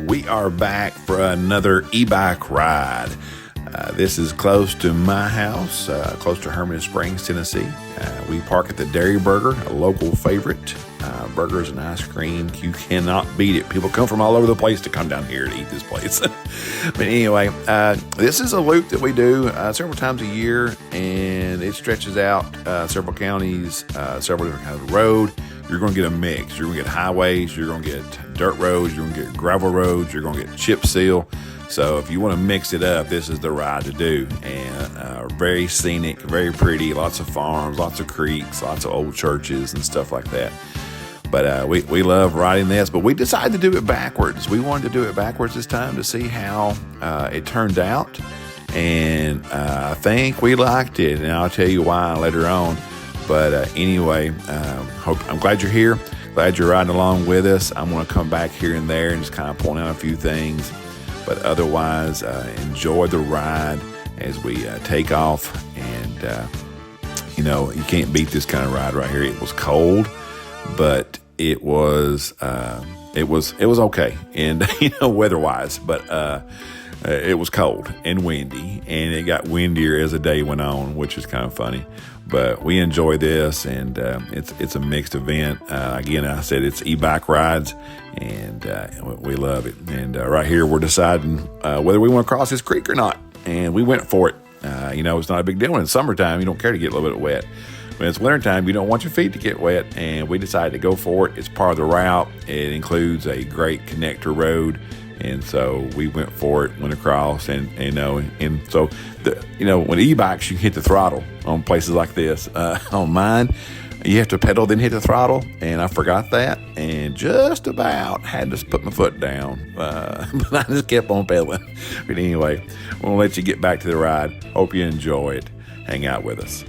We are back for another e-bike ride. This is close to my house, close to Hermitage Springs, Tennessee. We park at the Dairy Burger, a local favorite. Burgers and ice cream, you cannot beat it. People come from all over the place to come down here to eat this place. But anyway, this is a loop that we do several times a year, and it stretches out several counties, several different kinds of road. You're going to get a mix. You're going to get highways, you're going to get dirt roads, you're going to get gravel roads, you're going to get chip seal. So if you want to mix it up, this is the ride to do. And very scenic, very pretty, lots of farms, lots of creeks, lots of old churches and stuff like that. But we love riding this, but we decided to do it backwards. We wanted to do it backwards this time to see how it turned out. And I think we liked it, and I'll tell you why later on. But anyway, I'm glad you're here. Glad you're riding along with us. I'm going to come back here and there and just kind of point out a few things. But otherwise, enjoy the ride as we take off. And, you can't beat this kind of ride right here. It was cold, but it was okay. And, weather-wise, but it was cold and windy. And it got windier as the day went on, which is kind of funny. But we enjoy this, and it's a mixed event. Again, I said it's e-bike rides, and we love it. And right here, we're deciding whether we want to cross this creek or not, and we went for it. It's not a big deal. In the summertime, you don't care to get a little bit wet. When it's wintertime, you don't want your feet to get wet, and we decided to go for it. It's part of the route. It includes a great connector road. And so we went for it, went across, and so when e-bikes, you can hit the throttle on places like this. On mine, you have to pedal, then hit the throttle, and I forgot that, and just about had to put my foot down, but I just kept on pedaling. But anyway, we'll let you get back to the ride. Hope you enjoy it. Hang out with us.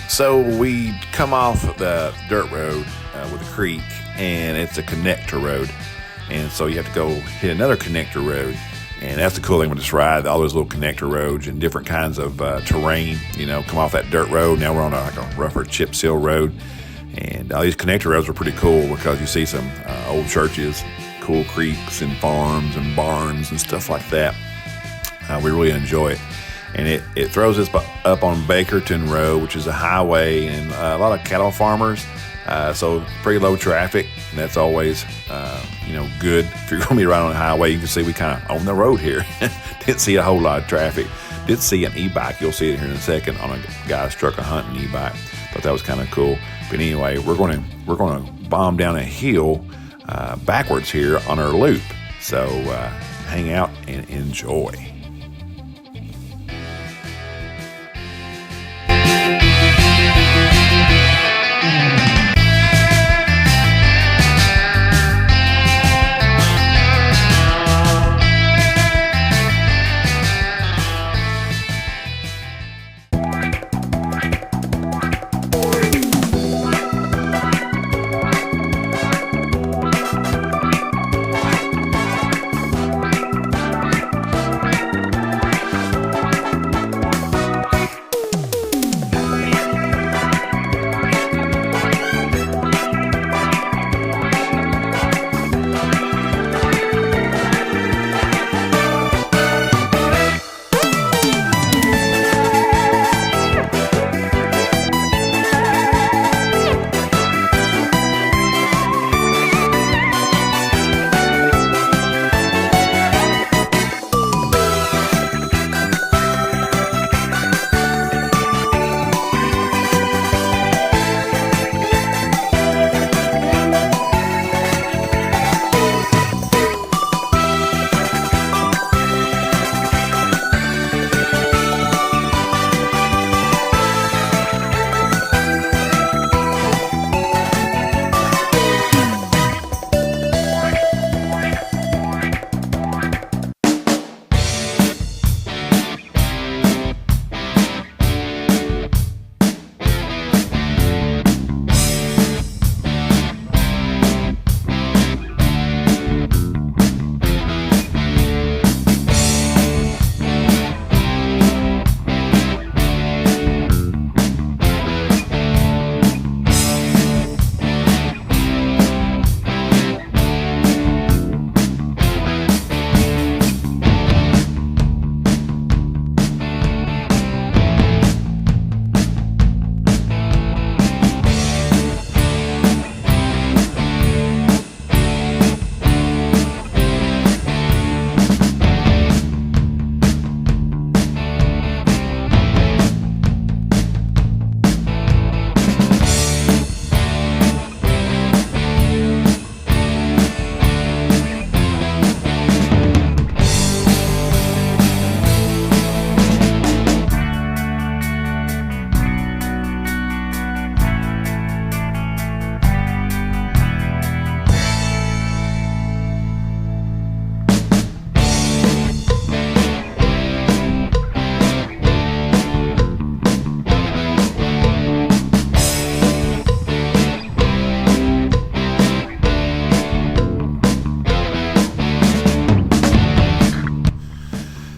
So we come off the dirt road with a creek, and it's a connector road. And so you have to go hit another connector road. And that's the cool thing with this ride, all those little connector roads and different kinds of terrain, come off that dirt road. Now we're on a rougher chip seal road. And all these connector roads are pretty cool because you see some old churches, cool creeks and farms and barns and stuff like that. We really enjoy it. and it throws us up on Bakerton Road, which is a highway, and a lot of cattle farmers. So pretty low traffic, and that's always, good. If you're going to be right on the highway, you can see we kind of on the road here. Didn't see a whole lot of traffic. Did see an e-bike. You'll see it here in a second on a guy's truck, a hunting e-bike. Thought that was kind of cool. But anyway, we're going to bomb down a hill backwards here on our loop. So hang out and enjoy.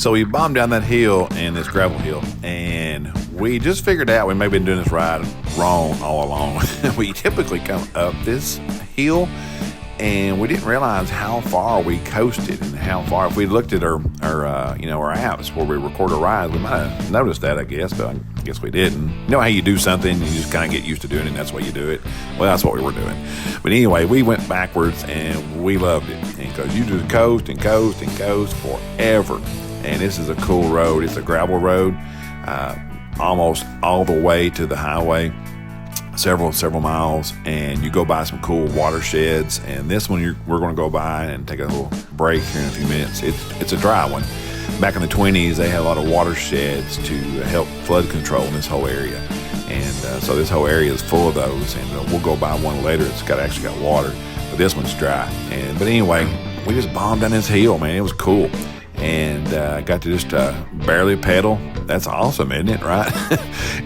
So we bombed down that hill, and this gravel hill, and we just figured out we may have been doing this ride wrong all along. We typically come up this hill, and we didn't realize how far we coasted and how far. If we looked at our apps where we record a ride, we might have noticed that, I guess, but I guess we didn't. You know how you do something, you just kind of get used to doing it, and that's why you do it. Well, that's what we were doing. But anyway, we went backwards, and we loved it, because you just coast and coast and coast forever. And this is a cool road. It's a gravel road, almost all the way to the highway, several miles, and you go by some cool watersheds. And this one we're going to go by and take a little break here in a few minutes. It's a dry one. Back in the 20s, they had a lot of watersheds to help flood control in this whole area. And so this whole area is full of those, and we'll go by one later. It's actually got water, but this one's dry. But anyway, we just bombed down this hill, man. It was cool. And got to just barely pedal. That's awesome, isn't it, right?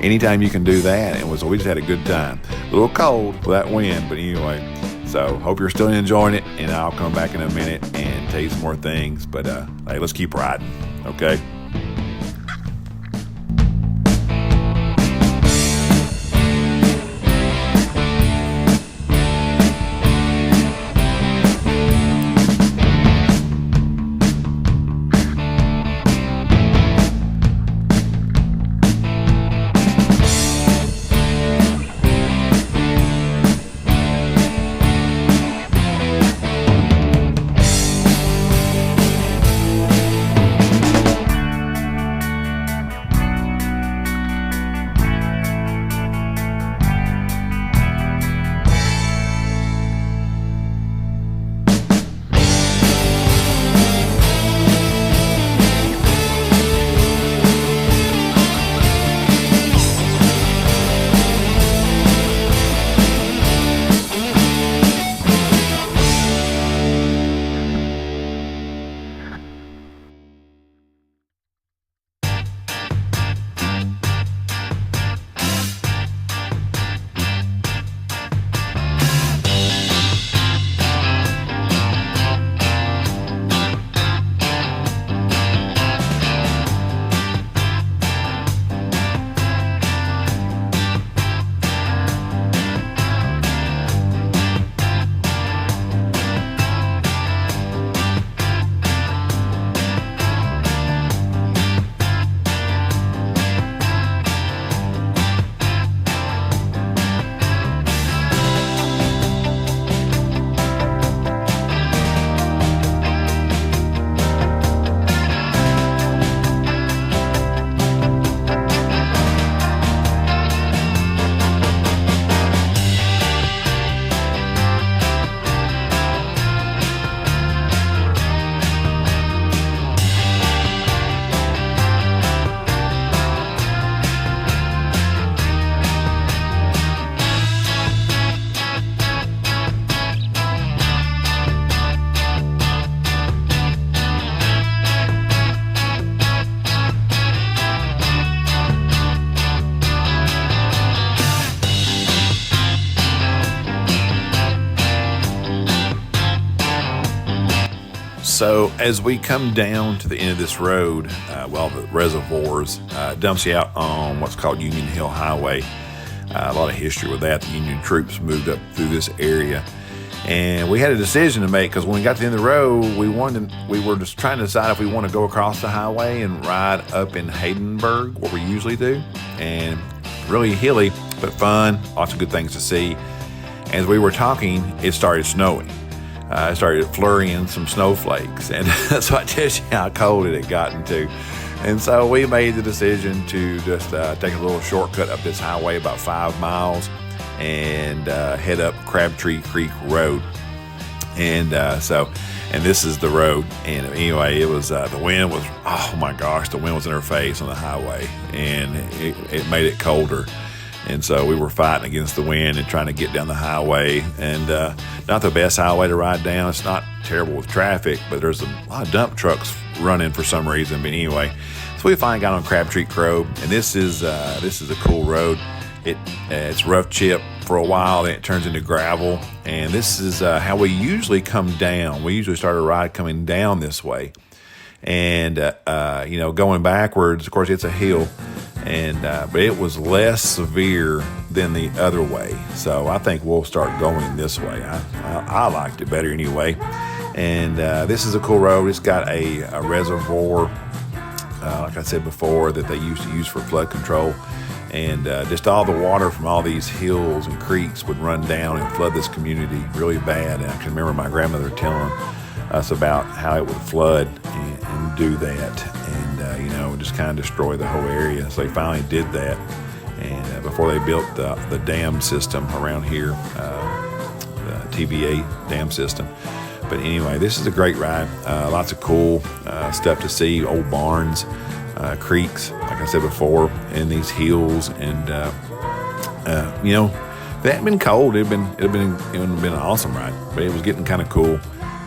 Anytime you can do that. And we just had a good time. A little cold with that wind, but anyway. So hope you're still enjoying it, and I'll come back in a minute and tell you some more things. But hey, let's keep riding, okay? So as we come down to the end of this road, the reservoirs dumps you out on what's called Union Hill Highway. A lot of history with that. The Union troops moved up through this area. And we had a decision to make because when we got to the end of the road, we were just trying to decide if we want to go across the highway and ride up in Haydenburg, what we usually do. And really hilly, but fun, lots of good things to see. As we were talking, it started snowing. It started flurrying some snowflakes. And so I tell you how cold it had gotten to. And so we made the decision to just take a little shortcut up this highway about 5 miles and head up Crabtree Creek Road. And this is the road. And anyway, it was the wind was, oh my gosh, the wind was in our face on the highway, and it made it colder. And so we were fighting against the wind and trying to get down the highway. And not the best highway to ride down. It's not terrible with traffic, but there's a lot of dump trucks running for some reason. But anyway, so we finally got on Crabtree Road, and this is a cool road. It's rough chip for a while, then it turns into gravel. And this is how we usually come down. We usually start a ride coming down this way. And, going backwards, of course, it's a hill. But it was less severe than the other way. So I think we'll start going this way. I liked it better anyway. And this is a cool road. It's got a reservoir, like I said before, that they used to use for flood control. And just all the water from all these hills and creeks would run down and flood this community really bad. And I can remember my grandmother telling us about how it would flood and do that. And just kind of destroy the whole area. So they finally did that. And before they built the dam system around here, the TVA dam system. But anyway, this is a great ride. Lots of cool stuff to see. Old barns, creeks, like I said before, and these hills. And if it hadn't been cold, it would have been an awesome ride. But it was getting kind of cool,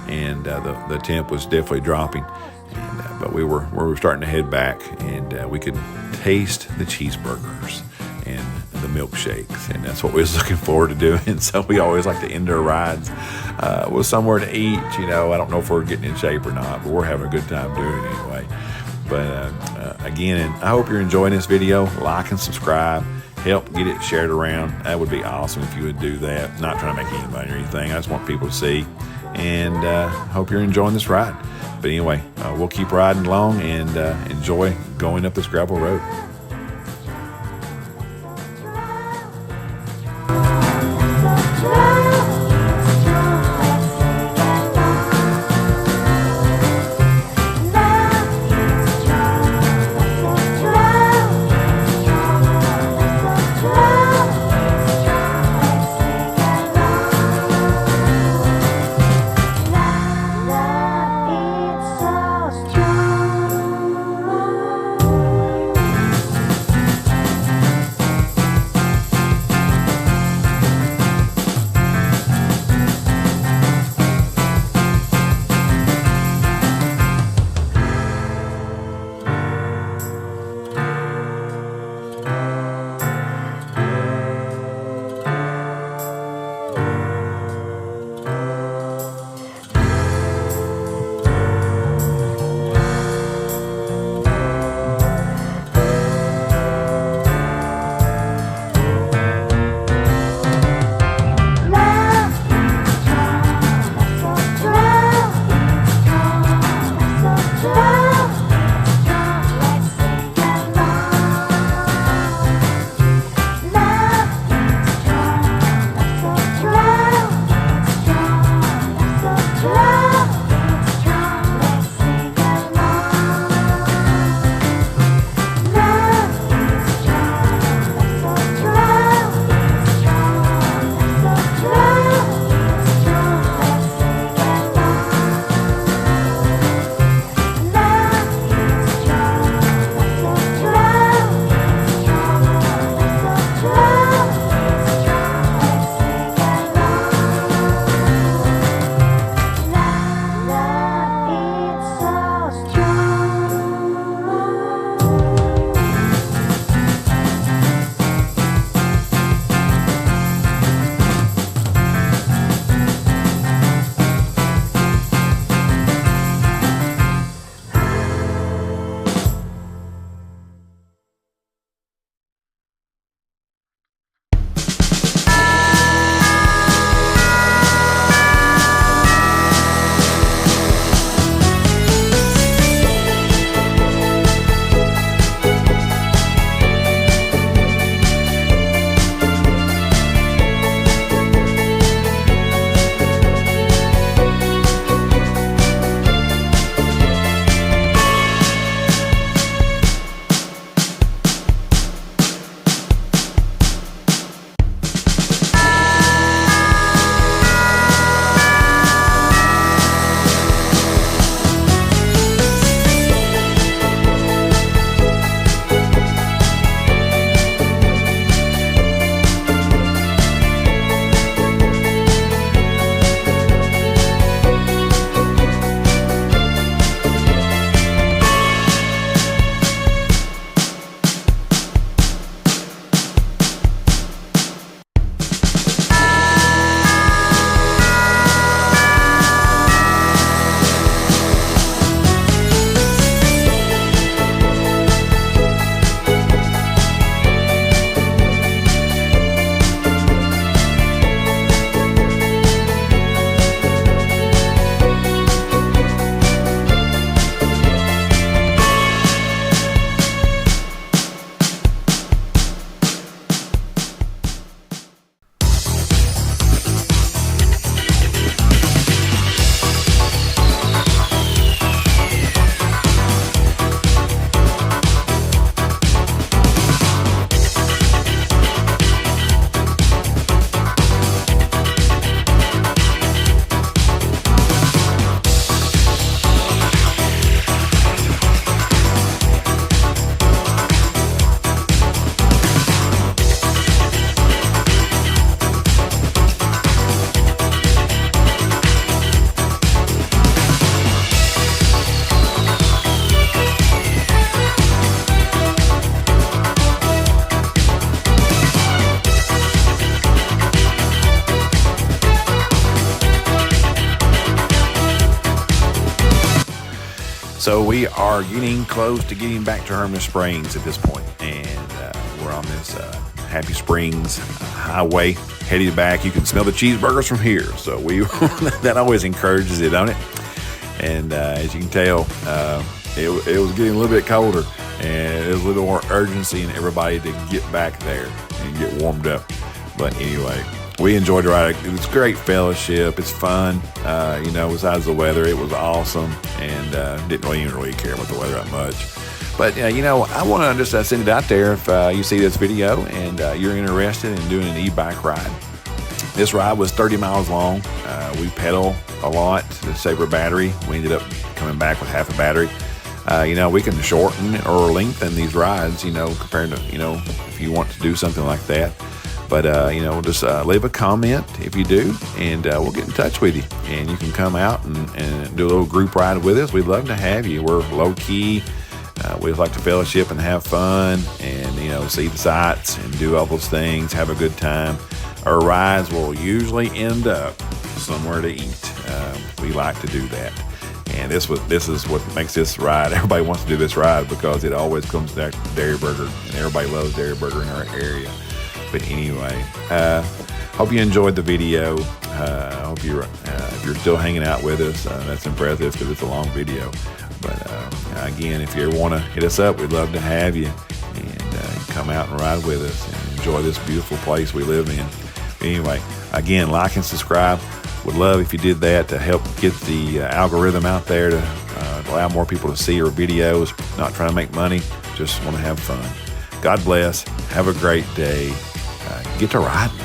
and the temp was definitely dropping. But we were starting to head back, and we could taste the cheeseburgers and the milkshakes, and that's what we was looking forward to doing. So we always like to end our rides with somewhere to eat. I don't know if we're getting in shape or not, but we're having a good time doing it anyway. But again, and I hope you're enjoying this video. Like and subscribe. Help get it shared around. That would be awesome if you would do that. Not trying to make any money or anything. I just want people to see, and hope you're enjoying this ride. But anyway, we'll keep riding along and enjoy going up this gravel road. So we are getting close to getting back to Herman Springs at this point, and we're on this Happy Springs highway heading back. You can smell the cheeseburgers from here, so we that always encourages it, don't it? And as you can tell, it was getting a little bit colder, and there was a little more urgency in everybody to get back there and get warmed up. But anyway, we enjoyed the ride. It was great fellowship. It's fun. Besides the weather, it was awesome, and didn't really care about the weather that much. But, I want to just send it out there if you see this video and you're interested in doing an e-bike ride. This ride was 30 miles long. We pedal a lot to save our battery. We ended up coming back with half a battery. We can shorten or lengthen these rides, compared to, if you want to do something like that. But, just leave a comment if you do, and we'll get in touch with you. And you can come out and do a little group ride with us. We'd love to have you. We're low-key. We like to fellowship and have fun and, see the sights and do all those things, have a good time. Our rides will usually end up somewhere to eat. We like to do that. And this is what makes this ride. Everybody wants to do this ride because it always comes back to Dairy Burger, and everybody loves Dairy Burger in our area. But anyway, hope you enjoyed the video. Hope if you're still hanging out with us, that's impressive because it's a long video. But again, if you ever want to hit us up, we'd love to have you, and come out and ride with us and enjoy this beautiful place we live in. Anyway, again, like and subscribe. Would love if you did that to help get the algorithm out there to allow more people to see our videos. Not trying to make money, just want to have fun. God bless. Have a great day. Get to riding.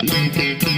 Thank you.